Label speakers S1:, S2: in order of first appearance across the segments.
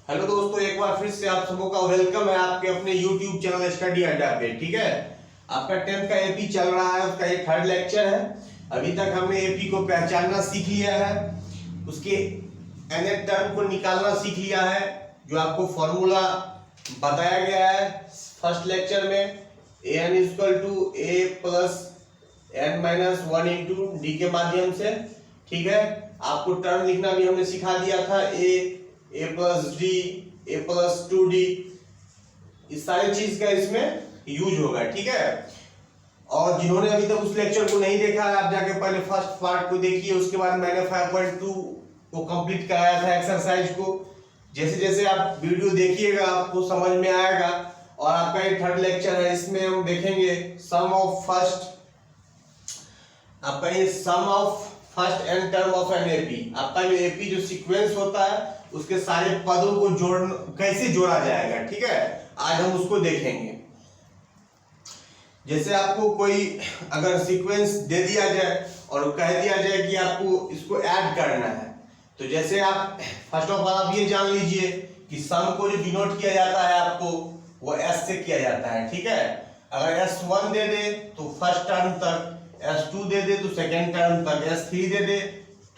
S1: Hello दोस्तों, एक बार फिर से आप सबों का वेलकम है आपके अपने YouTube चैनल स्टडी अड्डा पे। ठीक है, आपका 10th का एपी चल रहा है, उसका ये थर्ड लेक्चर है। अभी तक हमने एपी को पहचानना सीख लिया है, उसके nth टर्म को निकालना सीख लिया है, जो आपको फॉर्मूला बताया गया है फर्स्ट लेक्चर में, an = a plus n minus 1 into D के माध्यम से। ठीक है, आपको टर्म लिखना भी हमने सिखा दिया था, a plus D, a plus 2d, इस सारी चीज का इसमें यूज होगा। ठीक है, और जिन्होंने अभी तक उस लेक्चर को नहीं देखा है, आप जाके पहले फर्स्ट पार्ट को देखिए, उसके बाद मैंने 5.2 को कंप्लीट कराया था एक्सरसाइज को। जैसे जैसे आप वीडियो देखिएगा आपको समझ में आएगा। और आपका ये थर्ड लेक्चर है, इसमें हम देखेंगे सम ऑफ फर्स्ट, आपका ये sum of first n term of an AP. आपका जो एपी जो सीक्वेंस होता है उसके सारे पदों को कैसे जोड़ा जाएगा। ठीक है, आज हम उसको देखेंगे। जैसे आपको कोई अगर सीक्वेंस दे दिया जाए और कह दिया जाए कि आपको इसको ऐड करना है, तो जैसे आप फर्स्ट ऑफ ऑल आप ये जान लीजिए कि सम को जो डिनोट किया जाता है आपको वो s से किया जाता है। ठीक है, अगर s1 दे दे तो फर्स्ट टर्म तक, s2 दे दे तो सेकेंड टर्म तक, s3 they they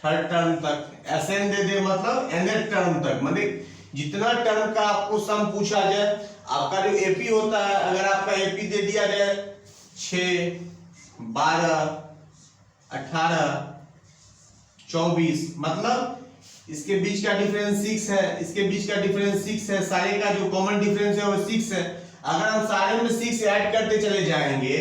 S1: third term तक, sn दे दे मतलब nth टर्म तक। मतलब जितना टर्म का आपको सम पूछा जाए, आपका जो एपी होता है, अगर आपका एपी दे दिया जाए 6, 12, 18, 24, मतलब इसके बीच का डिफरेंस 6 है, इसके बीच का डिफरेंस 6 है, सारे का जो कॉमन डिफरेंस है वो 6 है। अगर हम सारे में 6 ऐड करते चले जाएंगे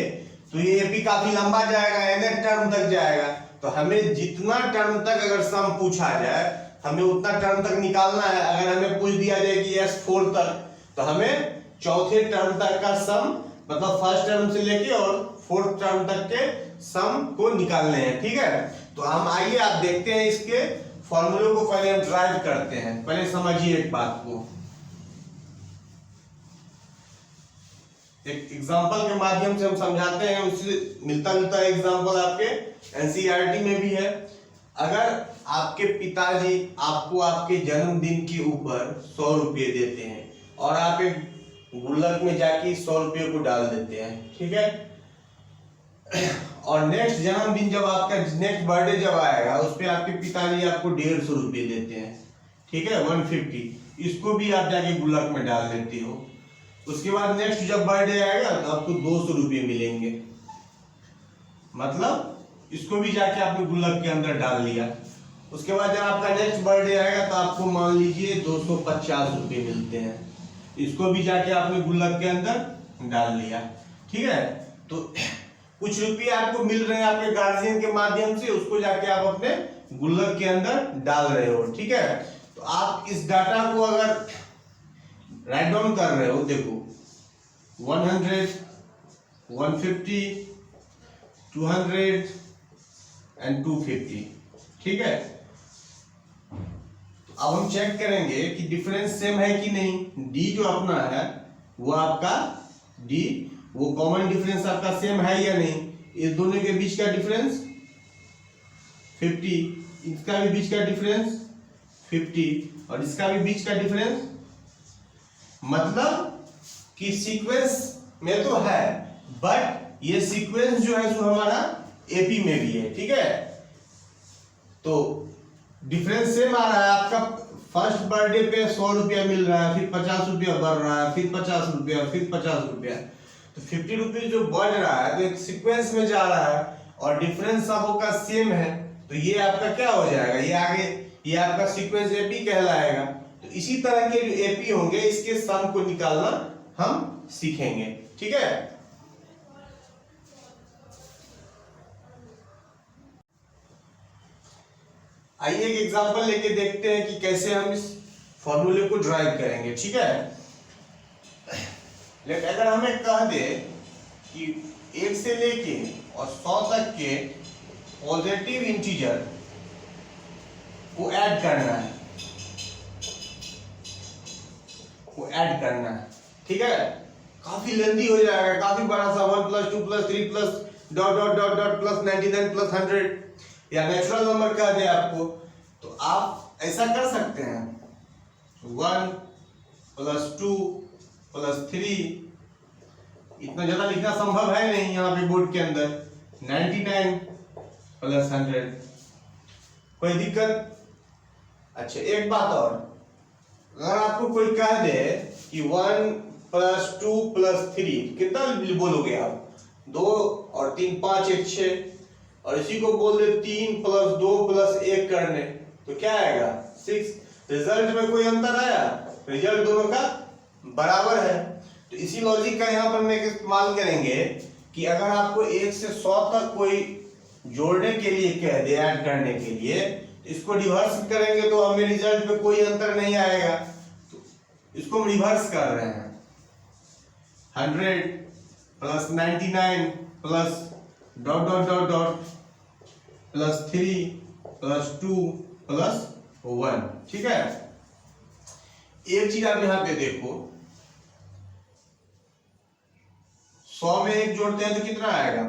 S1: तो ये एपी काफी लंबा जाएगा, nth टर्म तक जाएगा। तो हमें जितना टर्म तक अगर सम पूछा जाए, हमें उतना टर्म तक निकालना है। अगर हमें पूछ दिया जाए कि s4 तक, तो हमें चौथे टर्म तक का सम, मतलब फर्स्ट टर्म से लेके और फोर्थ टर्म तक के सम को निकालने हैं। ठीक है, तो हम आइए आप देखते हैं इसके फॉर्मूले को, पहले हम ड्राइव करते हैं। पहले समझिए एक बात को, एक एग्जांपल के माध्यम से हम समझाते हैं। उससे मिलता जुलता एग्जांपल आपके एनसीईआरटी में भी है। अगर आपके पिताजी आपको आपके जन्मदिन के ऊपर 100 रुपये देते हैं और आप एक गुल्लक में जाके 100 रुपये को डाल देते हैं, ठीक है, और नेक्स्ट जन्मदिन जब आपका नेक्स्ट बर्थडे जब आएगा, उस पे आपके पिताजी आपको 150 रुपये देते हैं, ठीक है, 150, इसको भी आप जाके गुल्लक में डाल देते हो। उसके बाद नेक्स्ट जब बर्थडे आएगा तो आपको 200 रुपये मिलेंगे, मतलब इसको भी जाके आपने गुल्लक के अंदर डाल लिया। उसके बाद जब आपका नेक्स्ट बर्थडे आएगा तो आपको मान लीजिए 250 रुपये मिलते हैं, इसको भी जाके आपने गुल्लक के अंदर डाल लिया। ठीक है, तो कुछ रुपये आपको मिल रहे हैं आपके गार्जियन के माध्यम से, उसको जाके आप अपने गुल्लक के अंदर डाल रहे हो। ठीक है, तो आप इस डाटा को अगर राइट डाउन कर रहे हो, देखो 100, 150, 200 एंड 250। ठीक है, तो अब हम चेक करेंगे कि डिफरेंस सेम है कि नहीं। डी जो अपना है वो आपका डी, वो कॉमन डिफरेंस आपका सेम है या नहीं। इस दोनों के बीच का डिफरेंस 50, इसका भी बीच का डिफरेंस 50 और इसका भी बीच का डिफरेंस, मतलब कि सीक्वेंस में तो है, बट ये सीक्वेंस जो है सो हमारा एपी में भी है। ठीक है, तो डिफरेंस सेम आ रहा है। आपका फर्स्ट बर्थडे पे 100 रुपया मिल रहा है, फिर 50 रुपया बढ़ रहा है, फिर 50 रुपया, फिर 50 रुपया, तो 50 रुपये जो बढ़ रहा है तो एक सीक्वेंस में जा रहा है और डिफरेंस सबों का सेम है, तो ये आपका क्या हो जाएगा, ये आगे ये आपका सीक्वेंस एपी कहलाएगा। तो इसी तरह के जो एपी होंगे, इसके सम को निकालना हम सीखेंगे। ठीक है, आइए एक एग्जांपल लेके देखते हैं कि कैसे हम इस फॉर्मूले को ड्राइव करेंगे। ठीक है, लेकिन अगर हमें कह दे कि 1 से लेके और 100 तक के पॉजिटिव इंटीजर को ऐड करना है, ठीक है, काफी लेंथी हो जाएगा, काफी बड़ा सा 1 + 2 + 3 + dot dot dot dot plus 99 + 100 या नेचुरल नंबर कह दे आपको, तो आप ऐसा कर सकते हैं 1 प्लस 2 प्लस 3, इतना ज्यादा लिखना संभव है नहीं यहाँ पे बोर्ड के अंदर। 99 प्लस 100, कोई दिक्कत? अच्छा एक बात और, अगर आपको कोई कह दे कि 1 प्लस 2 प्लस 3, कितना बोलोगे आप? 2 और 3 5 1 6, और इसी को बोल दे 3 प्लस 2 प्लस 1 करने, तो क्या आएगा? 6। रिजल्ट में कोई अंतर आया? रिजल्ट दोनों का बराबर है। तो इसी लॉजिक का यहाँ पर हम इस्तेमाल करेंगे कि अगर आपको 1 से 100 तक कोई जोड़ने के लिए कह दे, ऐड करने के लिए, इसको रिवर्स करेंगे तो हमें रिजल्ट में कोई अंतर नहीं आएगा। तो इसको हम रिवर्स कर रहे हैं। 100 plus 99 plus dot dot dot dot plus 3 plus 2 plus 1, ठीक है। एक चीज आप यहां पे देखो, 100 में 1 जोड़ते हैं तो कितना आएगा?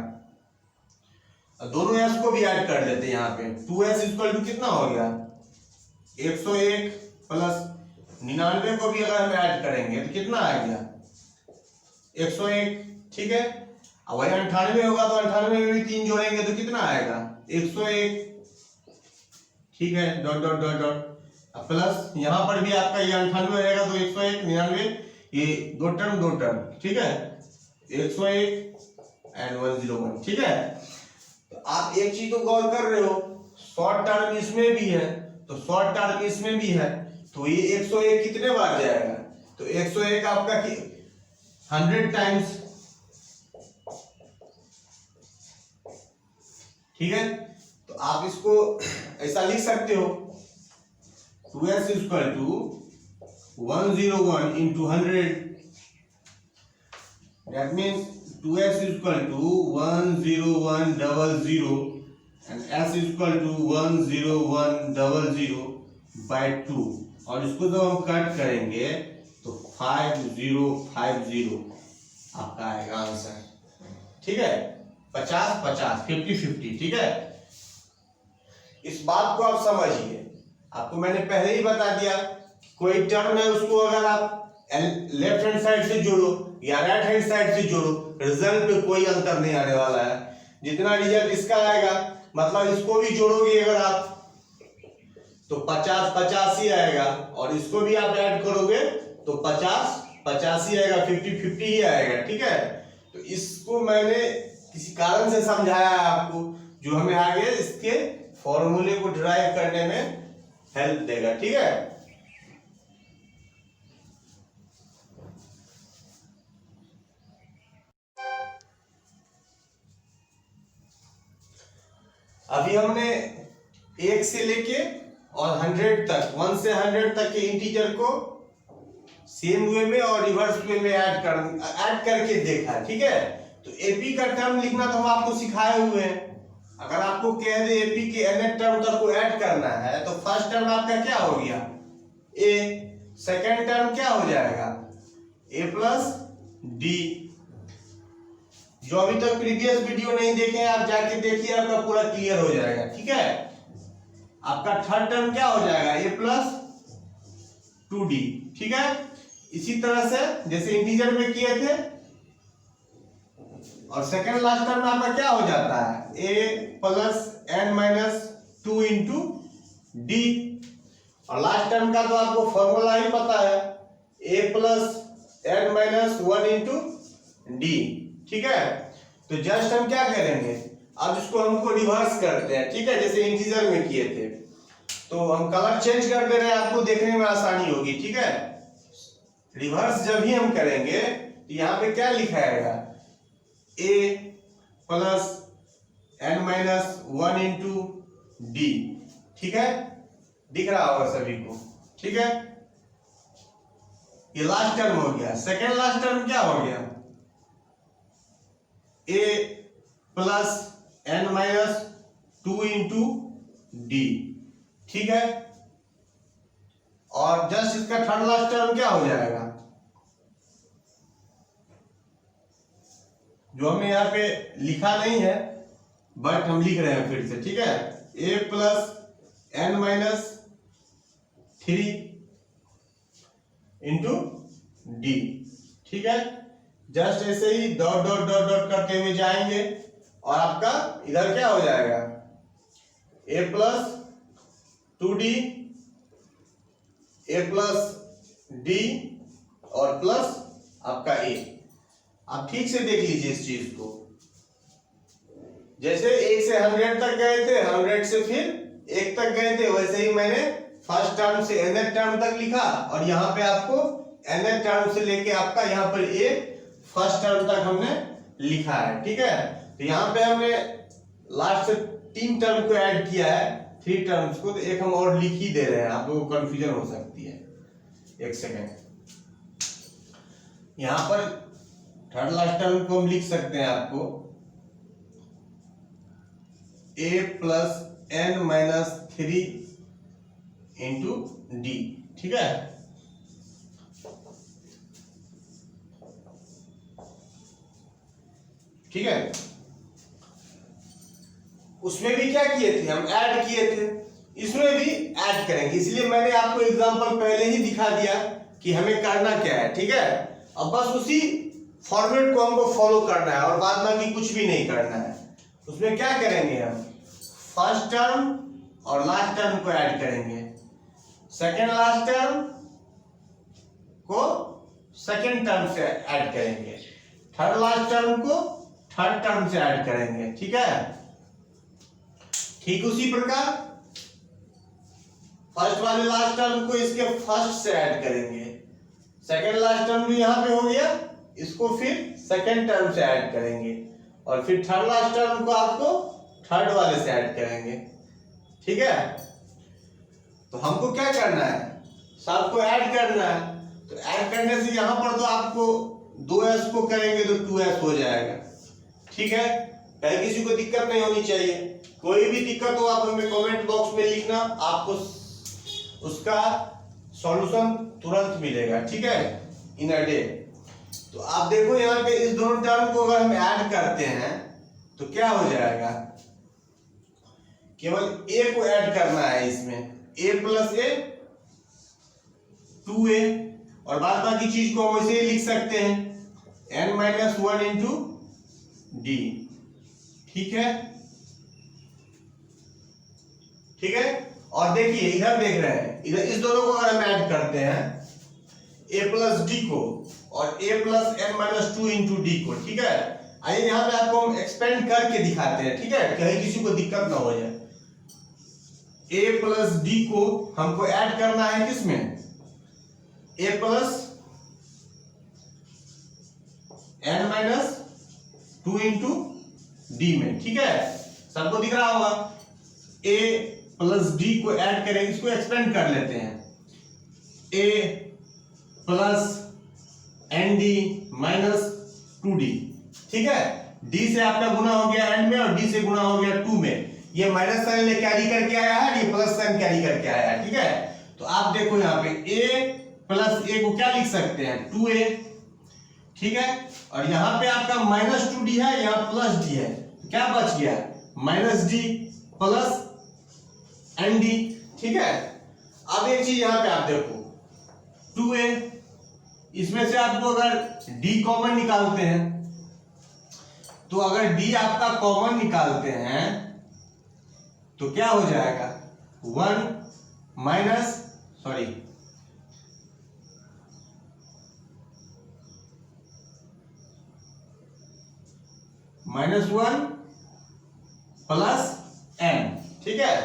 S1: दोनों s को भी ऐड कर लेते हैं यहाँ पे। 2s इक्वल टू कितना हो गया? 101 प्लस 99 को भी अगर हम ऐड करेंगे तो कितना आ गया? 101, ठीक है। अब वही 98 होगा तो 98 में भी 3 जोड़ेंगे तो कितना आएगा? 101, ठीक है। डॉट डॉट डॉट डॉट, अब प्लस यहाँ पर भी आपका ये 98 रहेगा तो 101 99, ये दो टर्म, ठीक है। 101 एंड 101, ठीक है। तो आप एक चीज तो गौर कर रहे हो, शॉर्ट टर्म इसमें भी है तो शॉर्ट टर्म इसमें भी है, तो ये 101 कितने बार जाएगा? तो 101 आपका 100 टाइम्स, ठीक है। तो आप इसको ऐसा लिख सकते हो, 2s equal to 101 into 100, that means 2s equal to 10100 and s equal to 10100 by 2, और इसको जब हम कट करेंगे तो 5050 आपका आएगा आंसर, ठीक है। 50-50, 50-50, ठीक है। इस बात को आप समझिए, आपको मैंने पहले ही बता दिया, कोई टर्म है उसको अगर आप लेफ्ट हैंड साइड से जोड़ो या राइट हैंड साइड से जोड़ो, रिजल्ट में कोई अंतर नहीं आने वाला है। जितना रिजल्ट इसका आएगा, मतलब इसको भी जोड़ोगे अगर आप तो 50-50 ही आएगा, और इसको भी आप ऐड करोगे तो 50-50 ही आएगा, 50-50 ही आएगा, ठीक है। तो इसको मैंने किसी कारण से समझाया है आपको, जो हमें आगे इसके फॉर्मूले को डिराइव करने में हेल्प देगा, ठीक है। अभी हमने 1 से लेके और 100 तक, 1 से 100 तक के इंटीजर को सेम वे में और रिवर्स वे में ऐड करके देखा, ठीक है। तो एपी का टर्म लिखना तो हम आपको सिखाए हुए हैं। अगर आपको कह दे एपी के nth टर्म तक को ऐड करना है तो फर्स्ट टर्म आपका क्या हो गया? a, सेकंड टर्म क्या हो जाएगा? a plus D. जो अभी तक प्रीवियस वीडियो नहीं देखे आप जाके देखिए, आपका पूरा क्लियर हो जाएगा, ठीक है। आपका थर्ड टर्म क्या हो जाएगा? a प्लस 2d, ठीक है। इसी तरह से जैसे इंटीजर में किए थे, और सेकेंड लास्ट टर्म में आपका क्या हो जाता है? a plus n minus 2 into D, और लास्ट टर्म का तो आपको फॉर्मूला ही पता है, a plus n minus 1 into D, ठीक है। तो जस्ट हम क्या करेंगे, अब इसको हमको रिवर्स करते हैं, ठीक है, जैसे इंटीजर में किए थे। तो हम कलर चेंज कर दे रहे हैं, आपको देखने में आसानी होगी, ठीक है। रिवर्स जब ही हम करेंगे तो यहाँ पे क्या लिखा आएगा? a plus n minus 1 into D, ठीक है। दिख रहा होगा सभी को, ठीक है। ये लास्ट टर्म हो गया। सेकेंड लास्ट टर्म क्या हो गया? a plus n minus 2 into D, ठीक है। और जस्ट इसका थर्ड लास्ट टर्म क्या हो जाएगा? जो हमने यहाँ पे लिखा नहीं है बट हम लिख रहे हैं फिर से, ठीक है। a plus n minus 3 into D. ठीक है, जस्ट ऐसे ही डॉट डॉट डॉट डॉट करते हुए जाएंगे और आपका इधर क्या हो जाएगा, ए प्लस 2d, ए प्लस डी और प्लस आपका ए। आप ठीक से देख लीजिए इस चीज को, जैसे 1 से 100 तक गए थे, 100 से फिर 1 तक गए थे, वैसे ही मैंने फर्स्ट टर्म से nth टर्म तक लिखा और यहाँ पे आपको nth टर्म से लेके आपका यहाँ पर ए फर्स्ट टर्म तक हमने लिखा है। ठीक है, तो यहाँ पे हमने लास्ट से 3 टर्म को ऐड किया है, 3 टर्म्स को, तो एक हम और लिख ही दे रहे हैं, आप लोगों को कंफ्यूजन हो सकती है। एक सेकेंड, यहाँ पर थर्ड लास्ट टर्म को हम लिख सकते हैं आपको a plus n minus 3 into D. ठीक है, ठीक है, उसमें भी क्या किए थे हम, ऐड किए थे, इसमें भी ऐड करेंगे, इसलिए मैंने आपको एग्जांपल पहले ही दिखा दिया कि हमें करना क्या है। ठीक है, अब बस उसी फॉर्मेट को हमको फॉलो करना है और बाद में भी कुछ भी नहीं करना है। उसमें क्या करेंगे हम, फर्स्ट टर्म और लास्ट टर्म को ऐड करेंगे, सेकेंड लास्ट टर्म को सेकेंड टर्म से ऐड करेंगे, थर्ड लास्ट टर्म को थर्ड टर्म से ऐड करेंगे। ठीक है, ठीक उसी प्रकार फर्स्ट वाले लास्ट टर्म को इसके फर्स्ट से ऐड करेंगे, सेकेंड लास्ट टर्म भी यहां पे हो गया, इसको फिर सेकेंड टर्म से ऐड करेंगे और फिर थर्ड लास्ट टर्म को आपको थर्ड वाले से ऐड करेंगे। ठीक है, तो हमको क्या करना है, सबको ऐड करना है, तो ऐड करने से यहां पर तो आपको 2s को करेंगे तो 2s हो जाएगा। ठीक है, कहीं किसी को दिक्कत नहीं होनी चाहिए, कोई भी दिक्कत हो आप हमें कमेंट बॉक्स में लिखना, आपको उसका सॉल्यूशन तुरंत मिलेगा। ठीक है, इन अ डे। तो आप देखो यहाँ पे इस दोनों टर्म को अगर हम ऐड करते हैं तो क्या हो जाएगा, केवल a को ऐड करना है इसमें, a प्लस a 2a, और बाद बाकी चीज को हम वैसे ही लिख सकते हैं n माइनस 1 इंटू डी। ठीक है, ठीक है, और देखिए इधर देख रहे हैं, इधर इस दोनों को अगर हम ऐड करते हैं a प्लस डी को और a plus n minus 2 into D को। ठीक है, आइए यहाँ पे आपको हम एक्सपेंड करके दिखाते हैं। ठीक है, कहीं किसी को दिक्कत ना हो जाए। a प्लस डी को हमको ऐड करना है किसमें, a plus n minus 2 into d में। ठीक है, सबको दिख रहा होगा, a प्लस डी को ऐड करेंगे, इसको एक्सपेंड कर लेते हैं, a plus n d minus 2d। ठीक है, d से आपका गुना हो गया एंड में और d से गुना हो गया 2 में, ये माइनस साइन ले कैरी करके आया है, ये प्लस साइन कैरी करके आया है। ठीक है, तो आप देखो यहाँ पे a प्लस a को क्या लिख सकते हैं, 2a। ठीक है, और यहाँ पे आपका माइनस 2d है, यहाँ प्लस d है, तो क्या बच गया, minus d plus n d. ठीक है, अब एक चीज यहाँ पे आप देखो 2a, इसमें से आपको अगर d कॉमन निकालते हैं, तो अगर d आपका कॉमन निकालते हैं तो क्या हो जाएगा, 1 माइनस -1 प्लस n। ठीक है,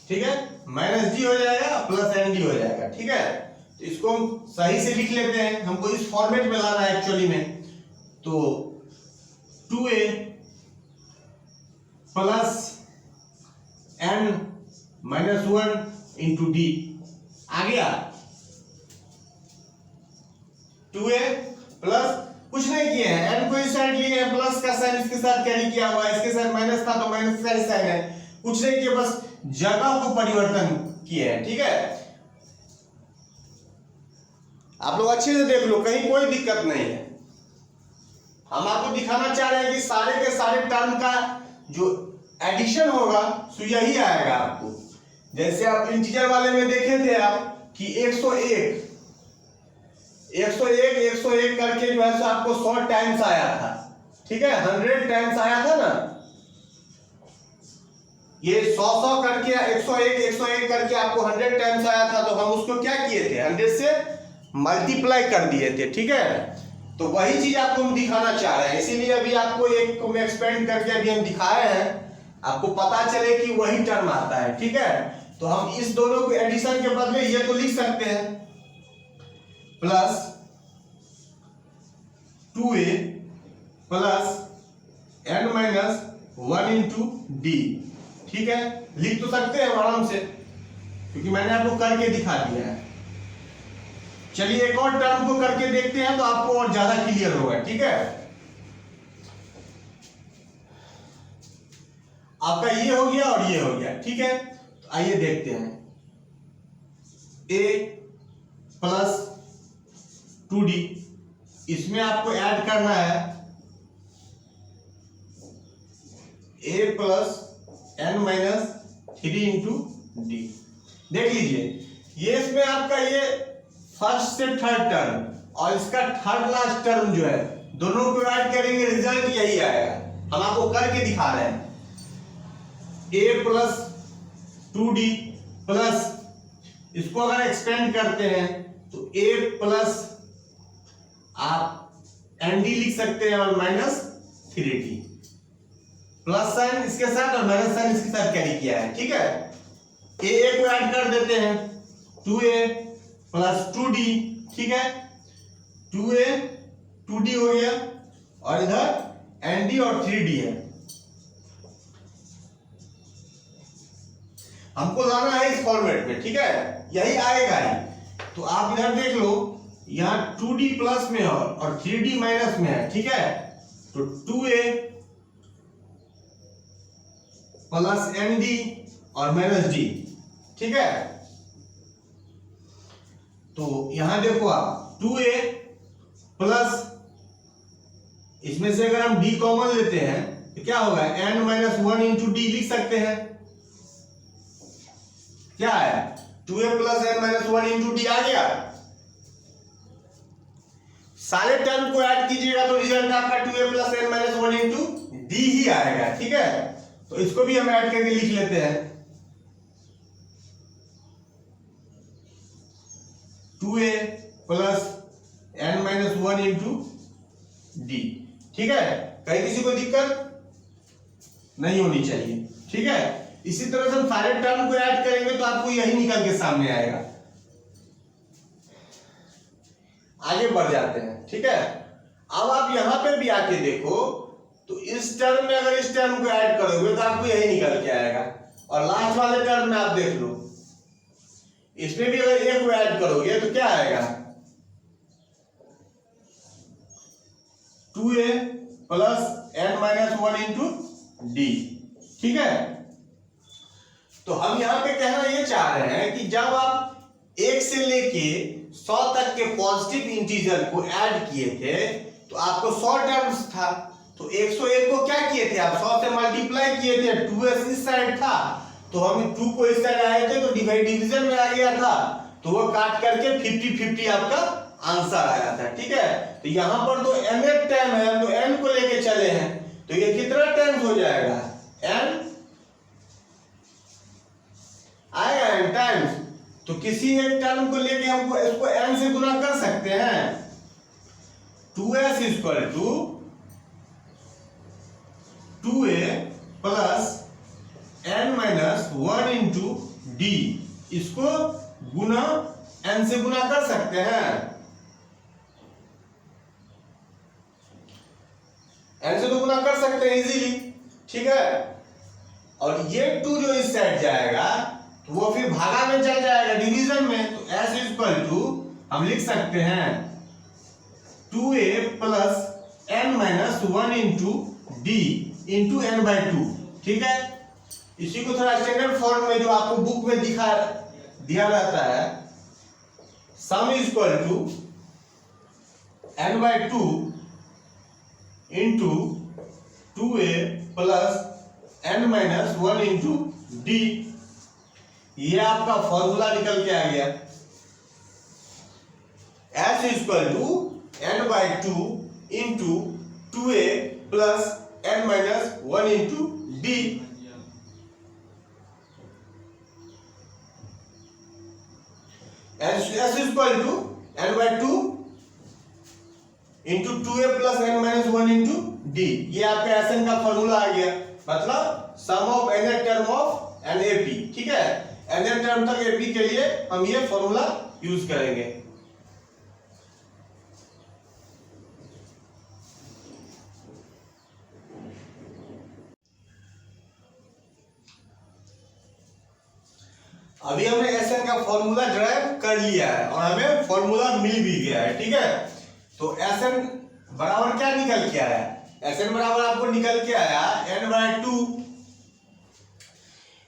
S1: ठीक है, माइनस डी हो जाएगा प्लस एन डी हो जाएगा। ठीक है, तो इसको हम सही से लिख लेते हैं, हमको इस फॉर्मेट में लाना है एक्चुअली में, तो 2a plus n minus 1 into d आ गया, 2a प्लस कुछ नहीं किए हैं, n को इस साइड लिए हैं, प्लस का साइन इसके साथ कैरी किया हुआ है, इसके साथ माइनस था तो माइनस का साइन है, कुछ नहीं किया, बस जगह को परिवर्तन किए हैं। ठीक है, आप लोग अच्छे से देख लो, कहीं कोई दिक्कत नहीं है। हम आपको दिखाना चाह रहे हैं कि सारे के सारे टर्म का जो एडिशन होगा सो यही आएगा आपको। जैसे आप इंटीजर वाले में देखे थे आप कि 101 करके जो है सो आपको 100 टाइम्स आया था, ठीक है, 100 टाइम्स आया था ना। ये 100 करके 101 करके आपको 100 टाइम्स आया था, तो हम उसको क्या किए थे, 100 से मल्टीप्लाई कर दिए थे, ठीक है। तो वही चीज आपको हम दिखाना चाह रहे हैं, इसीलिए अभी आपको एक को एक्सपेंड करके अभी हम दिखाए हैं, आपको पता चले कि वही टर्म आता है, ठीक है। तो हम इस दोनों को एडिशन के बदले ये तो लिख सकते हैं plus 2a plus n minus 1 into D, ठीक है, लिख तो सकते हैं आराम से, क्योंकि मैंने आपको करके दिखा दिया है। चलिए एक और टर्म को करके देखते हैं तो आपको और ज्यादा क्लियर होगा, ठीक है। आपका ये हो गया और ये हो गया, ठीक है। तो आइए देखते हैं, a प्लस 2d, इसमें आपको ऐड करना है a plus n minus 3 into D. देख लीजिए, ये इसमें आपका ये फर्स्ट से थर्ड टर्म और इसका थर्ड लास्ट टर्म जो है, दोनों को ऐड करेंगे, रिजल्ट यही आएगा। हम आपको करके दिखा रहे हैं, a प्लस 2d प्लस, इसको अगर एक्सपेंड करते हैं तो a प्लस आप nd लिख सकते हैं और माइनस 3d, प्लस साइन इसके साथ और माइनस साइन इसके साथ कैरी किया है, ठीक है। a को ऐड कर देते हैं, 2a प्लस 2d, ठीक है, 2a 2d हो गया और इधर nd और 3d है। हमको लाना है इस फॉर्मेट में, ठीक है, यही आएगा ही। तो आप इधर देख लो, यहां 2d प्लस में और 3d माइनस में है, ठीक है। तो 2a प्लस nd और माइनस d, ठीक है। तो यहां देखो आप 2a प्लस, इसमें से अगर हम d कॉमन लेते हैं तो क्या होगा, n माइनस 1 इंटू डी लिख सकते हैं। क्या है, 2a plus n minus 1 into d आ गया। सारे टर्म को ऐड कीजिएगा तो रिजल्ट आपका 2a plus n minus 1 into d ही आएगा, ठीक है। तो इसको भी हम ऐड करके लिख लेते हैं, 2a plus n minus 1 into D, ठीक है। कहीं किसी को दिक्कत नहीं होनी चाहिए, ठीक है। इसी तरह से हम सारे टर्म को ऐड करेंगे तो आपको यही निकल के सामने आएगा। आगे बढ़ जाते हैं, ठीक है। अब आप यहां पे भी आके देखो, तो इस टर्म में अगर इस टर्म को ऐड करोगे तो आपको यही निकल के आएगा, और लास्ट वाले टर्म में आप देख लो, इसमें भी अगर एक को ऐड करोगे तो क्या आएगा, 2a plus n minus 1 into D, ठीक है। तो हम यहां पे कहना ये चाह रहे हैं कि जब आप 1 से लेके 100 तक के पॉजिटिव इंटीजर को ऐड किए थे तो आपको 100 टर्म्स था। तो 101 को क्या किए थे आप, 100 से मल्टीप्लाई किए थे, 2s इस साइड था तो हम 2 को इस साइड आए थे तो डिवीजन में आ गया था, तो वो काट करके 50-50 आपका आंसर आया था, ठीक है। तो यहां पर तो mth टाइम है, हम तो n को लेके चले हैं, तो ये कितना टाइम्स हो जाएगा, n आएगा, n टाइम्स। तो किसी एक टर्म को लेके हमको इसको n से गुना कर सकते हैं, 2s equal to 2a plus n minus 1 into d, इसको गुना n से गुना कर सकते हैं, n से तो गुना कर सकते हैं इजीली, ठीक है। और ये 2 जो इस साइड जाएगा तो वो फिर भागा में चल जाएगा डिवीजन में, तो s इक्वल टू हम लिख सकते हैं 2a plus n minus 1 into D into n by 2, ठीक है। इसी को थोड़ा स्टैंडर्ड फॉर्म में जो आपको बुक में दिया रहता है, sum equal to n by 2 into 2a plus n minus 1 into d, ये आपका फॉर्मूला निकल के आ गया। S equal to n by two into 2a plus n minus 1 into d. S equal to n by two into 2a plus n minus 1 into d. ये आपका s n का formula आ गया, मतलब sum of n term of an A P. ठीक है, N term तक A P के लिए हम ये फॉर्मूला यूज करेंगे। अभी हमने एस एन का फॉर्मूला ड्राइव कर लिया है और हमें फॉर्मूला मिल भी गया है। ठीक है, तो एस एन बराबर क्या निकल के आया? एस एन बराबर आपको निकल के आया n by two.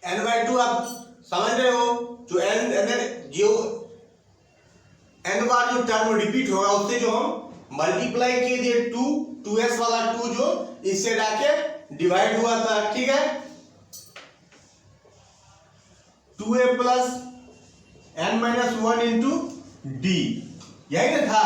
S1: N by two आप समझ रहे हो, जो एन बार जो टर्म रिपीट होगा उससे जो हम मल्टीप्लाई किए थे 2s वाला 2 जो इससे जाके डिवाइड हुआ था। ठीक है, 2a plus n minus 1 into d, यही ना था।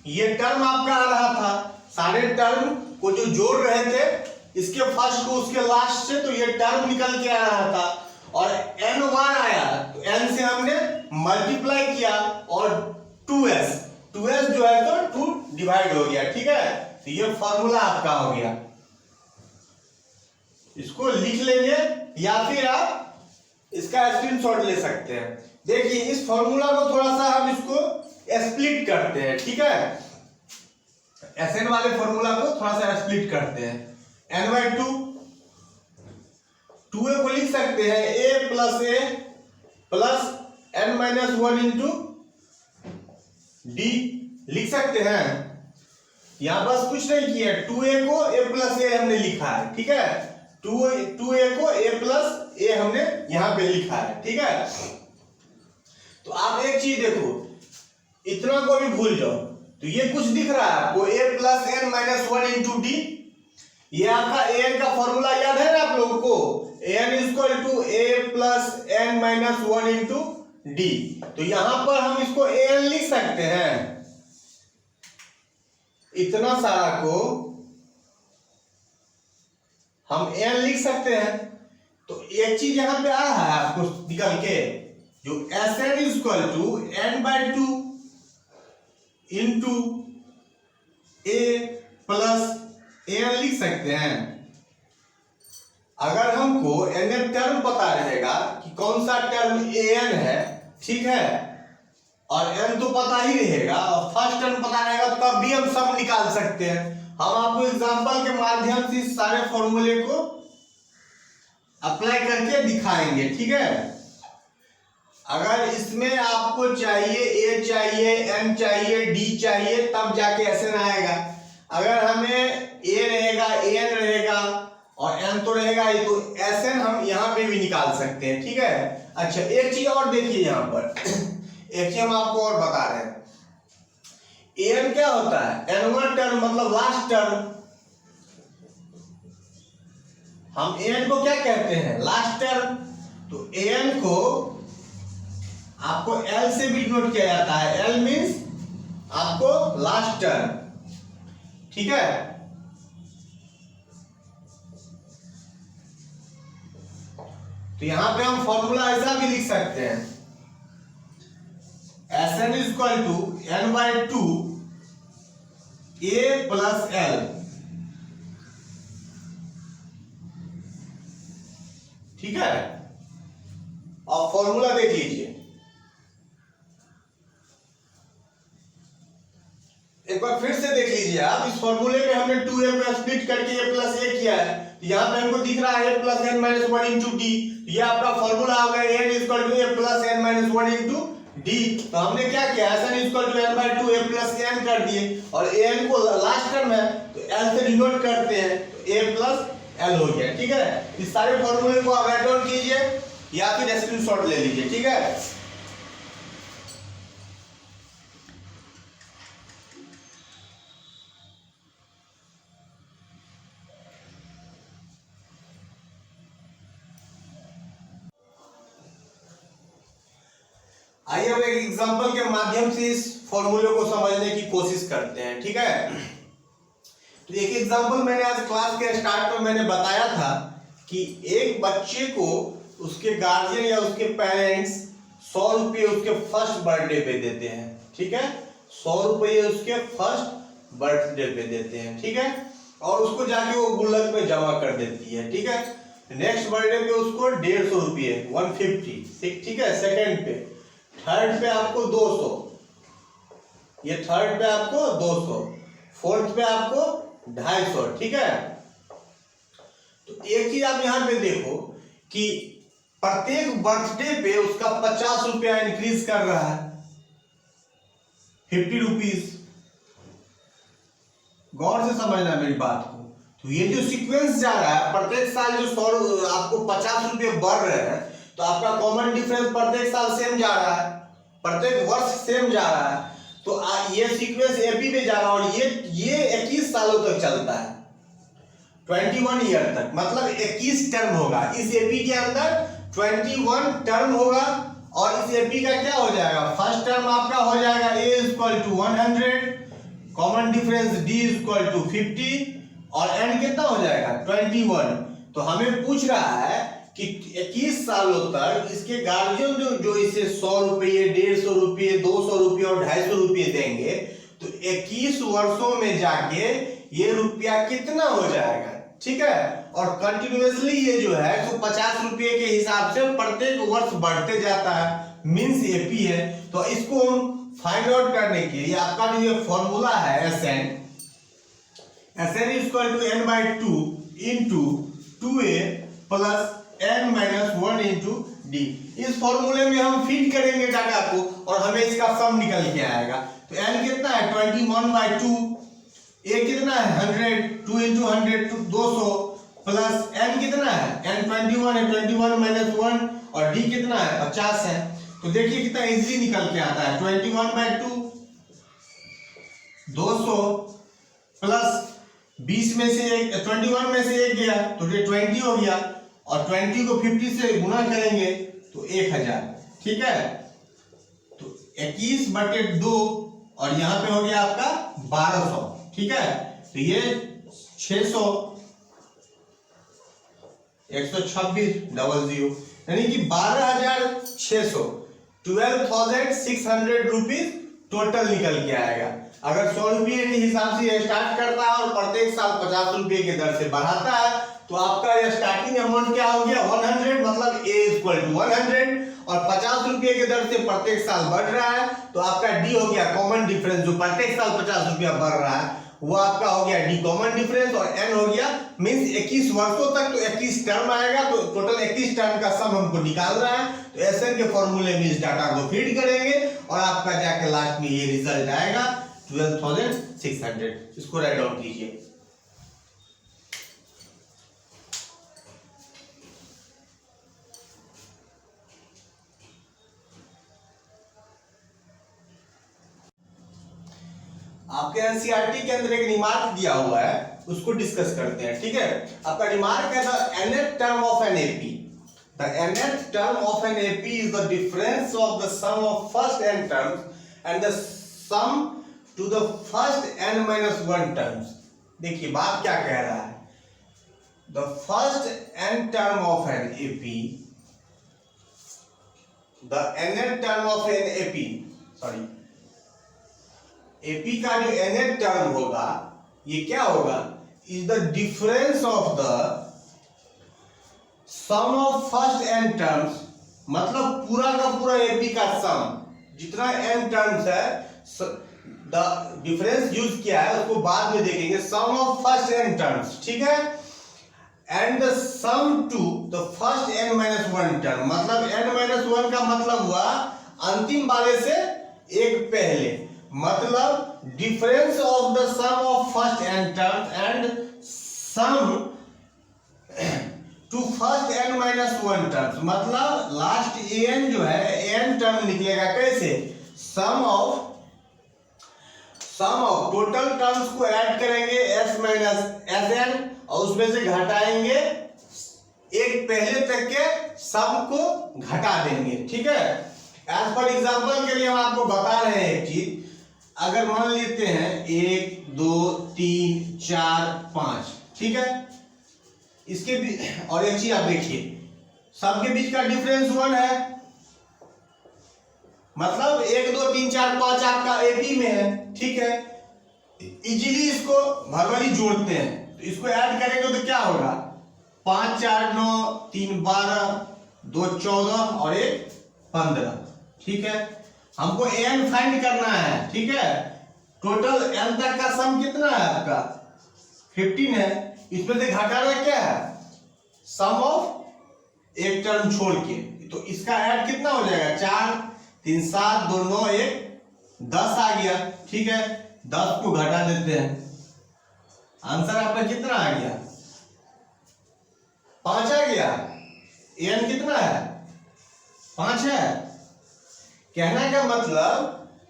S1: ये टर्म आपका आ रहा था, सारे टर्म को जो जोड़ रहे थे इसके फर्स्ट को उसके लास्ट से, तो ये टर्म निकल के आ रहा था। और n1 आया तो n से हमने मल्टीप्लाई किया और 2s जो है तो 2 डिवाइड हो गया। ठीक है, तो ये फॉर्मूला आपका हो गया। इसको लिख लेंगे या फिर आप इसका स्क्रीनशॉट ले सकते हैं। देखिए इस फॉर्मूला को थोड़ा सा हम इसको स्प्लिट करते हैं। ठीक है, एस एन वाले फॉर्मूला को थोड़ा सा स्प्लिट करते हैं। एन बाई टू, 2a को लिख सकते हैं a plus n minus 1 into d, लिख सकते हैं। यहां बस कुछ नहीं किया, 2a को a प्लस a हमने लिखा है। ठीक है, 2a को a प्लस a हमने यहां पे लिखा है। ठीक है, तो आप एक चीज देखो, इतना को भी भूल जाओ, तो ये कुछ दिख रहा है आपको a plus n minus 1 into d. ये आपका an का फॉर्मूला याद है ना आप लोगों को, an equal to a plus n minus 1 into d. तो यहां पर हम इसको an लिख सकते हैं, इतना सारा को हम n लिख सकते हैं। तो एक चीज यहां पे आ रहा है आपको निकल के, जो s n equal to n by two into a plus n लिख सकते हैं। अगर हमको एन टर्म पता रहेगा कि कौन सा टर्म एन है, ठीक है, और एन तो पता ही रहेगा और फर्स्ट टर्म पता रहेगा, तब भी हम सब निकाल सकते हैं। हम आपको एग्जांपल के माध्यम से इस सारे फॉर्मूले को अप्लाई करके दिखाएंगे। ठीक है, अगर इसमें आपको चाहिए ए चाहिए, एन चाहिए, डी चाहिए, तब जाके एस एन आएगा। अगर हमें ए रहेगा, एन रहेगा और एन तो रहेगा ही, तो एस एन हम यहाँ पे भी निकाल सकते हैं। ठीक है, अच्छा एक चीज और देखिए यहाँ पर एक चीज हम आपको और बता रहे हैं, एन क्या होता है? एन1 टर्म मतलब लास्ट टर्म। हम एन को क्या कहते हैं? Last term. तो एन को आपको एल से भी डिनोट किया जाता है, एल मींस आपको लास्ट टर्म। ठीक है, तो यहां पे हम फॉर्मूला ऐसा भी लिख सकते हैं, s n equal to n by two a plus l. ठीक है, अब फॉर्मूला देख लीजिए, एक बार फिर से देख लीजिए आप। इस फॉर्मूले में हमने 2a को स्प्लिट करके a प्लस a किया है, तो यहाँ पे हमको दिख रहा है a plus n minus 1 into d. ये आपका फॉर्मूला आ गया n equal to a plus n minus 1 into d. तो हमने क्या किया, s n equal to n by two a plus n कर दिए, और an को लास्ट टर्म है तो l से डिनोट करते हैं, तो a प्लस l हो गया। ठीक है, इस सारे फॉर्मूले को आप राइट डाउन कीजिए या फिर स्क्रीनशॉट ले लीजिए। ठीक है, आइए हम एक एग्जांपल के माध्यम से इस फॉर्मूले को समझने की कोशिश करते हैं, ठीक है। तो एक एग्जांपल मैंने आज क्लास के स्टार्ट में मैंने बताया था कि एक बच्चे को उसके गार्जियन या उसके पेरेंट्स 100 रुपये उसके फर्स्ट बर्थडे पे देते हैं, ठीक है। 100 रुपये उसके फर्स्ट बर्थडे पे देते हैं, ठीक है। और उसको जाके वो गुल्लक में जमा कर देती है, ठीक है। नेक्स्ट बर्थडे पे उसको 150 रुपये 150, ठीक है। सेकंड पे, थर्ड पे आपको 200, ये थर्ड पे आपको 200, फोर्थ पे आपको 250, ठीक है। तो एक चीज आप यहां पे देखो कि प्रत्येक बर्थडे पे उसका 50 रुपया इंक्रीज कर रहा है, 50 रुपीज। गौर से समझना मेरी बात को। तो ये जो सीक्वेंस जा रहा है, प्रत्येक साल जो 100 आपको 50 रुपये बढ़ रहे हैं, तो आपका कॉमन डिफरेंस प्रत्येक साल सेम जा रहा है, प्रत्येक वर्ष सेम जा रहा है। तो ये सीक्वेंस एपी पे जा रहा है और ये 21 सालों तक चलता है, 21 ईयर तक, मतलब 21 टर्म होगा। इस एपी के अंदर 21 टर्म होगा और इस एपी का क्या हो जाएगा, फर्स्ट टर्म आपका हो जाएगा a equal to 100, common difference d equal to 50 और एंड कितना हो जाएगा 21। तो हमें पूछ रहा है कि 21 सालों तक इसके गार्जियन जो इसे 100 रुपये 150 रुपये 200 रुपये और 250 रुपये देंगे, तो 21 वर्षों में जाके ये रुपया कितना हो जाएगा, ठीक है। और कंटिन्यूअसली ये जो है 150 रुपये के हिसाब से प्रत्येक वर्ष बढ़ते जाता है, मींस एपी है। तो इसको हम फाइंड आउट करने के लिए आपका जो ये फॉर्मूला है Sn equal to n by 2 into 2a plus n minus 1 into d. इस फॉर्मूले में हम फिट करेंगे डाटा को और हमें इसका सम निकल के आएगा। तो n कितना है 21 बाई 2, a कितना है 100, 2 इंटू 100 200 प्लस n कितना है n 21 है, 21 माइनस 1 और d कितना है 50 है। तो देखिए कितना इजीली निकल के आता है, 21 बाई 2 200 प्लस 20 में से 21 में से एक गया तो ये 20 हो गया और 20 को 50 से गुना करेंगे तो 1000, ठीक है। तो 21/2 और यहाँ पे हो गया आपका 1200, ठीक है। तो ये 600 12600 यानी कि 12,600 12,600 रुपीज टोटल निकल के आएगा। अगर 100 रुपये के हिसाब से स्टार्ट करता है और प्रत्येक साल 50 रुपये के दर से बढ़ाता है, तो आपका ये स्टार्टिंग अमाउंट क्या हो गया 100, मतलब a इक्वल टू 100 और 50 रुपये के दर से प्रत्येक साल बढ़ रहा है, तो आपका d हो गया कॉमन डिफरेंस, जो प्रत्येक साल 50 रुपया बढ़ रहा है वो आपका हो गया d कॉमन डिफरेंस और n हो गया मींस 21 वर्षों तक, तो 21 टर्म आएगा। तो टोटल 21 टर्म का सम हमको निकाल रहा है। तो एसएन के फॉर्मूले में इस डाटा को फीड करेंगे और आपका जाके लास्ट में ये रिजल्ट आएगा 12,600। इसको राइट डाउन कीजिए। आपके एनसीईआरटी के अंदर एक रिमार्क दिया हुआ है, उसको डिस्कस करते हैं, ठीक है। आपका रिमार्क है the nth term of an AP, the nth term of an AP is the difference of the sum of first n terms and the sum to the first n minus 1 terms. देखिए बात क्या कह रहा है, the first n term of an AP, the nth term of an AP, sorry AP का जो nth term होगा ये क्या होगा, is the difference of the sum of first n terms, मतलब पूरा का पूरा एपी का सम, जितना n टर्म्स है, द डिफरेंस यूज किया है उसको बाद में देखेंगे, sum of first n terms, ठीक है, and the sum to the first n minus 1 term, मतलब n माइनस 1 का मतलब हुआ अंतिम वाले से एक पहले, मतलब difference of the sum of first n terms and sum to first n minus 1 terms, मतलब लास्ट an जो है n टर्म निकलेगा कैसे, सम ऑफ टोटल टर्म्स को ऐड करेंगे s माइनस sn और उसमें से घटाएंगे एक पहले तक के सम को घटा देंगे, ठीक है। एज पर एग्जाम्पल के लिए हम आपको बता रहे हैं एक चीज, अगर मान लेते हैं 1 2 3 4 5, ठीक है, इसके भी और एक चीज आप देखिए, सबके बीच का डिफरेंस 1 है, मतलब 1 2 3 4 5 आपका एपी में है, ठीक है। इजीली इसको वर्बली जोड़ते हैं, तो इसको ऐड करेंगे तो क्या होगा, 5 4 9 3 12 2 14 और 1 15, ठीक है। हमको n फाइंड करना है, ठीक है। टोटल n तक का सम कितना है आपका 15 है, इसमें से घटाना क्या है, सम ऑफ एक टर्म छोड़ के, तो इसका ऐड कितना हो जाएगा, 4 3 7 2 9 1 10 आ गया, ठीक है। 10 को घटा देते हैं, आंसर आपका कितना आ गया, 5 आ गया। n कितना है, 5 है। कहने का मतलब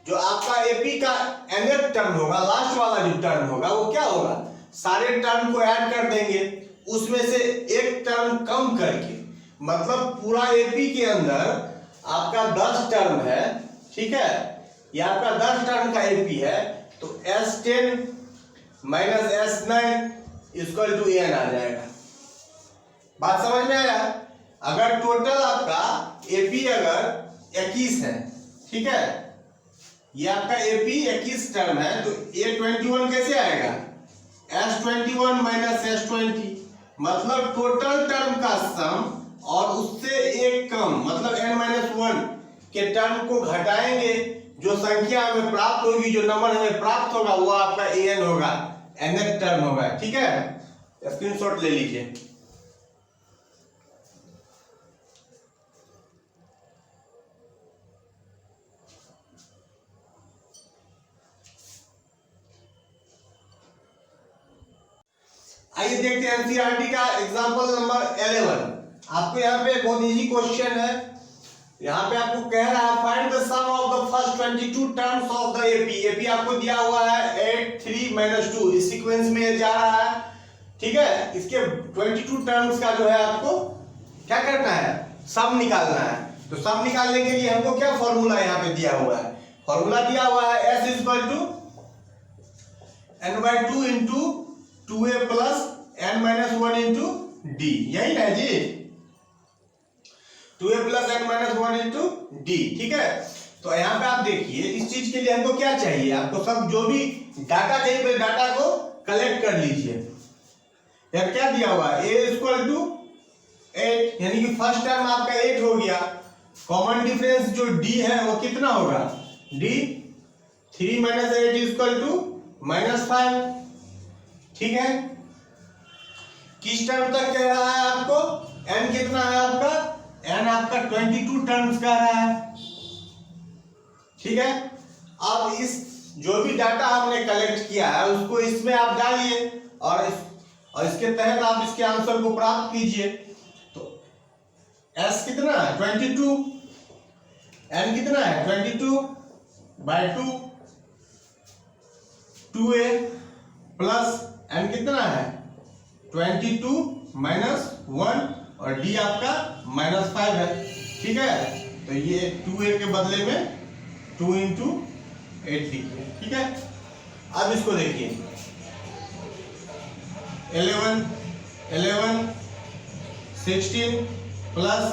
S1: जो आपका एपी का nth टर्म होगा, लास्ट वाला जो टर्म होगा वो क्या होगा, सारे टर्म को ऐड कर देंगे, उसमें से एक टर्म कम करके, मतलब पूरा एपी के अंदर आपका 10 टर्म है, ठीक है, ये आपका 10 टर्म का एपी है, तो S10 minus S9 equal to n आ जाएगा। बात समझ में आया। अगर टोटल आपका एपी अगर 21 है, ठीक है, ये आपका एपी 21 टर्म है, तो A21 कैसे आएगा, S21 माइनस S20, मतलब टोटल टर्म का सम और उससे एक कम, मतलब n-1 के टर्म को घटाएंगे, जो संख्या हमें प्राप्त होगी, जो नंबर हमें प्राप्त होगा वो आपका an होगा, nth टर्म होगा, ठीक है। स्क्रीनशॉट ले लीजिए। आइए देखते हैं एनसीईआरटी का एग्जांपल नंबर 11। आपको यहाँ पे बहुत इजी क्वेश्चन है, यहाँ पे आपको कह रहा है find the sum of the first 22 terms of the AP. AP आपको दिया हुआ है 8 3 2, इस सीक्वेंस में जा रहा है, ठीक है। इसके 22 टर्म्स का जो है आपको क्या करना है, सम निकालना है। तो सम निकालने के लिए हमको क्या फॉर्मूला यहाँ पे दिया हुआ है, फॉर्मूला दिया हुआ है S equal to n/2 into 2a plus n-1 into d, यही ना जी, 2a plus n-1 into D, ठीक है। तो यहाँ पे आप देखिए, इस चीज के लिए हमको क्या चाहिए, आपको सब जो भी डाटा चाहिए पहले डाटा को कलेक्ट कर लीजिए। यार क्या दिया हुआ है, a इक्वल टू 8, यानी कि फर्स्ट टर्म आपका 8 हो गया। कॉमन डिफरेंस जो d है वो कितना होगा, d 3 - 8 इक्वल टू -5, ठीक है। किस टर्म तक कह रहा है आपको, n कितना है आपका, n आपका 22 टर्म्स कह रहा है, ठीक है। अब इस जो भी डाटा हमने कलेक्ट किया है उसको इसमें आप डालिए और इसके तहत आप इसके आंसर को प्राप्त कीजिए। तो s कितना है 22, n कितना है 22/2, 2a प्लस n कितना है 22 - 1 और d आपका -5 है, ठीक है। तो ये 2a के बदले में 2 × 8 लिखिए, ठीक है। अब इसको देखिए 11 16 प्लस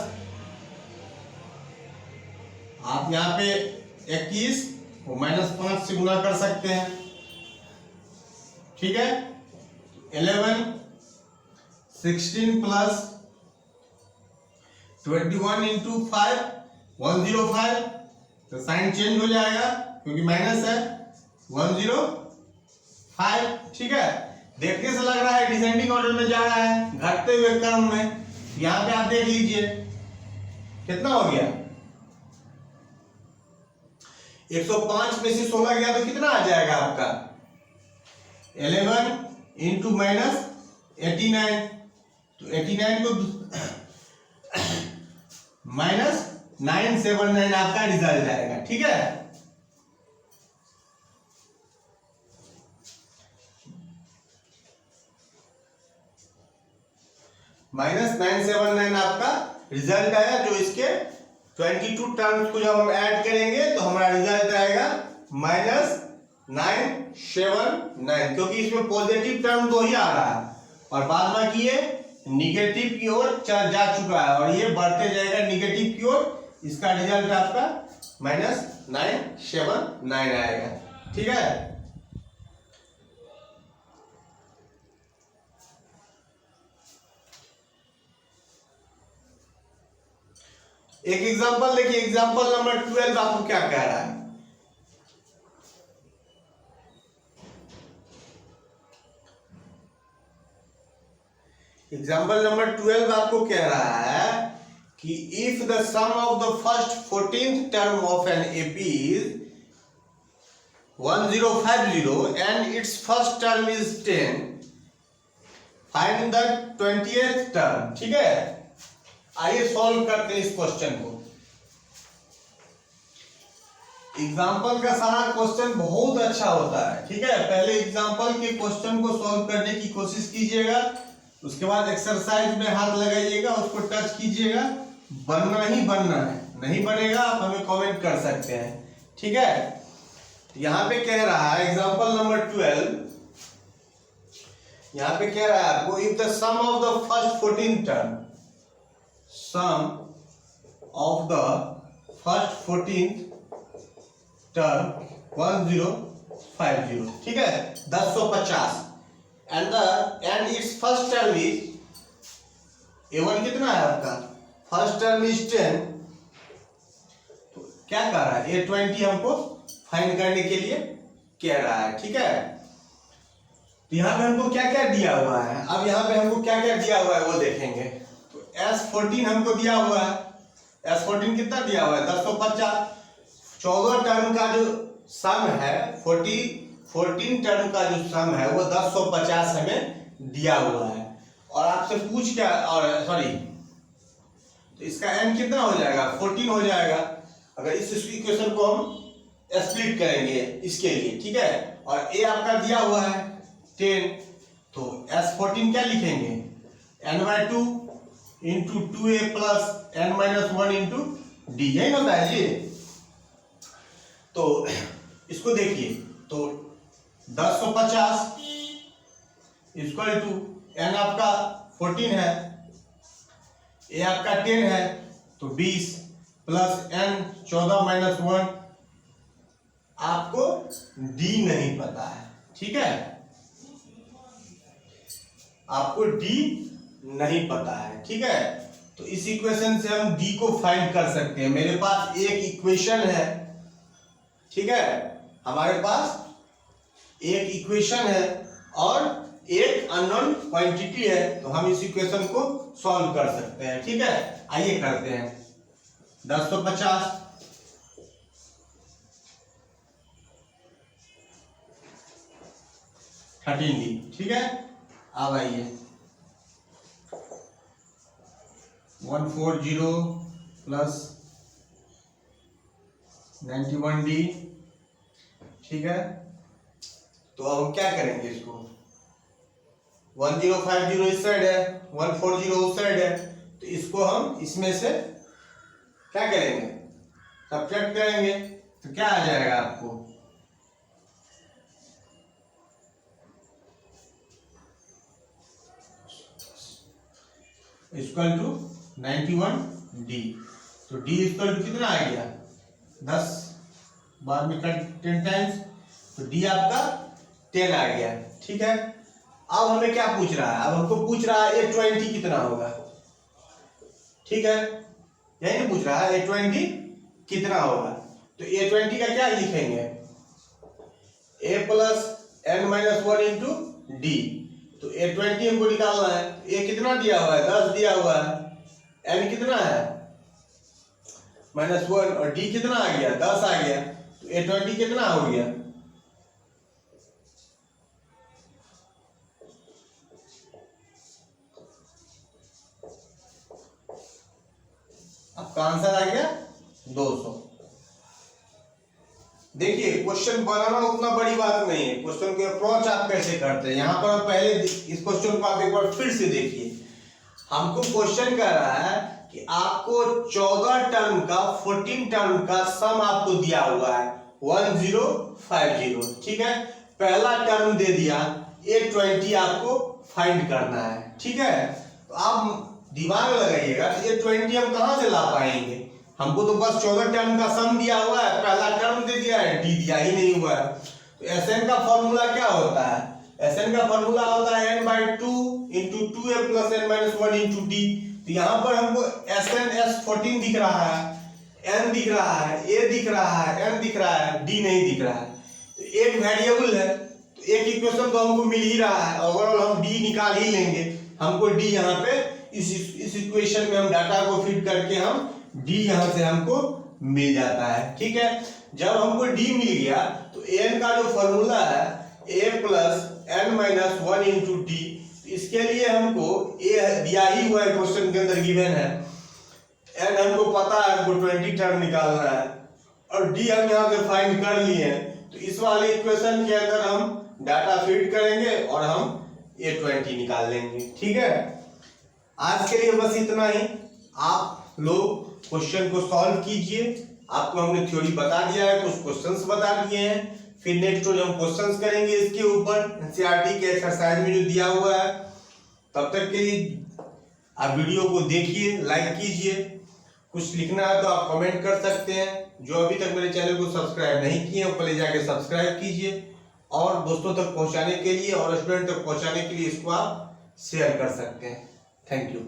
S1: आप यहाँ पे 21 को -5 से गुना कर सकते हैं, ठीक है। 11 16 प्लस 21 × 5 105, तो साइन चेंज हो जाएगा क्योंकि माइनस है 105, ठीक है। देखने से लग रहा है डिसेंडिंग ऑर्डर में जा रहा है, घटते हुए क्रम में। यहाँ पे आप देख लीजिए कितना हो गया, 105 में से 16 गया तो कितना आ जाएगा आपका 11 × -89, तो 89 को -979 आपका रिजल्ट आएगा, ठीक है। -979 आपका रिजल्ट आया जो इसके 22 टर्म्स को जब हम ऐड करेंगे तो हमारा रिजल्ट आएगा -979, क्योंकि इसमें पॉजिटिव टर्म तो ही आ रहा है और बाद में कि ये निगेटिव की ओर जा चुका है और ये बढ़ते जाएगा निगेटिव की ओर। इसका रिजल्ट आपका -979 आएगा। ठीक है, एक एग्जांपल देखिए, एग्जांपल नंबर 12 आपको क्या कह रहा है। एग्जांपल नंबर 12 आपको कह रहा है कि if the sum of the first 14th term of an AP is 1050 and its first term is 10, find the 20th term. ठीक है, आइए सॉल्व करते हैं इस क्वेश्चन को। एग्जाम्पल का सारा क्वेश्चन बहुत अच्छा होता है। ठीक है, पहले एग्जाम्पल के क्वेश्चन को सॉल्व करने की कोशिश कीजिएगा, उसके बाद एक्सरसाइज में हाथ लगाइएगा, उसको टच कीजिएगा, बनना ही बनना है, नहीं बनेगा आप हमें कमेंट कर सकते हैं। ठीक है, तो यहाँ पे कह रहा है एग्जाम्पल नंबर 12, यहाँ पे कह रहा है आपको if the sum of the first 14 term, sum of the first 14th term 1050। ठीक है, 1050 and its first term is A1 कितना है आपका, फर्स्ट टर्म इज 10, तो क्या कर रहा है A20 हमको फाइंड करने के लिए कह रहा है। ठीक है, तो यहाँ पे हमको क्या क्या दिया हुआ है, अब यहाँ पे हमको क्या क्या दिया हुआ है वो देखेंगे। S14 हमको दिया हुआ है, S14 कितना दिया हुआ है 1050, 14 टर्म का जो सम है 14 टर्म का जो सम है वो 1050 हमें दिया हुआ है और आपसे पूछ क्या, और सॉरी, तो इसका n कितना हो जाएगा 14 हो जाएगा अगर इस इक्वेशन को हम स्प्लिट करेंगे इसके लिए। ठीक है, और a आपका दिया हुआ है 10, तो S14 क्या लिखेंगे n/2 into 2a plus n-1 into d, यही होता है जी। तो इसको देखिए, तो 1050 इक्वल टू n आपका 14 है, a आपका 10 है, तो 20 प्लस n 14 - 1, आपको d नहीं पता है। ठीक है, आपको d नहीं पता है। ठीक है, तो इस इक्वेशन से हम d को फाइंड कर सकते हैं। मेरे पास एक इक्वेशन है, ठीक है, हमारे पास एक इक्वेशन है और एक अननोन क्वांटिटी है, तो हम इस इक्वेशन को सॉल्व कर सकते हैं। ठीक है, आइए करते हैं। 1050 13d। ठीक है, अब आइए 140 प्लस 91d। ठीक है, तो अब हम क्या करेंगे, इसको 1050 इस साइड है, 140 उस साइड है, तो इसको हम इसमें से क्या करेंगे सब्ट्रैक्ट करेंगे, तो क्या आ जाएगा आपको इक्वल टू 91d। तो d इक्वल टू कितना आ गया 10, बाद में कट 10 टाइम्स, तो d आपका 10 आ गया। ठीक है, अब हमें क्या पूछ रहा है, अब हमको पूछ रहा है A20 कितना होगा। ठीक है, यही नहीं पूछ रहा है A20 कितना होगा, तो A20 का क्या लिखेंगे a plus n-1 into d. तो A20 हमको निकालना है, a कितना दिया हुआ है 10 दिया हुआ है, n कितना है -1 और d कितना आ गया 10 आ गया, तो A20 कितना हो गया आपका आंसर आ गया 200। देखिए क्वेश्चन बनाना उतना बड़ी बात नहीं है, क्वेश्चन को अप्रोच आप कैसे करते हैं। यहाँ पर हम पहले इस क्वेश्चन को आप एक बार फिर से देखिए। हमको क्वेश्चन कर रहा है कि कि आपको 14 टर्म का 14 टर्म का सम आपको दिया हुआ है 1050, ठीक है। पहला टर्म दे दिया 820 आपको फाइंड करना है, ठीक है। तो आप दिमाग लगाइएगा 820 हम कहां से ला पाएंगे, हमको तो बस 14 टर्म का सम दिया हुआ है, पहला टर्म दे दिया है, डी दिया ही नहीं हुआ है। तो Sn का फॉर्मूला क्या होता है, Sn का फॉर्मूला होता है n/2 × 2a + n - 1 × d। तो यहाँ पर हमको Sn S14 दिख रहा है, n दिख रहा है, a दिख रहा है, n दिख रहा है, d नहीं दिख रहा है। तो एक वेरिएबल है तो एक इक्वेशन तो हमको मिल ही रहा है, ओवरऑल हम d निकाल ही लेंगे। हमको d यहाँ पे इस इक्वेशन में हम डाटा को फिट करके हम d यहाँ से हमको मिल जाता है, ठीक है। जब हमको d मिल गया तो n का जो फॉर्मूला है a + n - 1 × d, इसके लिए हमको a दिया ही हुआ है, क्वेश्चन के अंदर गिवन है। n हमको पता है, हमको 20 टर्म निकालना है और d हम यहाँ से फाइंड कर लिए हैं। तो इस वाले इक्वेशन के अंदर हम डाटा फीड करेंगे और हम a20 निकाल लेंगे, ठीक है। आज के लिए बस इतना ही। आप लोग क्वेश्चन को सॉल्व कीजिए। आपको हमने थ्योरी बता दिया है, कुछ क्वेश्चंस बता दिए हैं, फिर नेक्स्ट रोज हम क्वेश्चंस करेंगे इसके ऊपर एनसीईआरटी के एक्सरसाइज में जो दिया हुआ है। तब तक के लिए आप वीडियो को देखिए, लाइक कीजिए। कुछ लिखना है तो आप कमेंट कर सकते हैं। जो अभी तक मेरे चैनल को सब्सक्राइब नहीं किए हैं पहले जाके सब्सक्राइब कीजिए और दोस्तों तक पहुंचाने के लिए और स्टूडेंट तक पहुंचाने के लिए इसको आप शेयर कर सकते हैं। Thank you.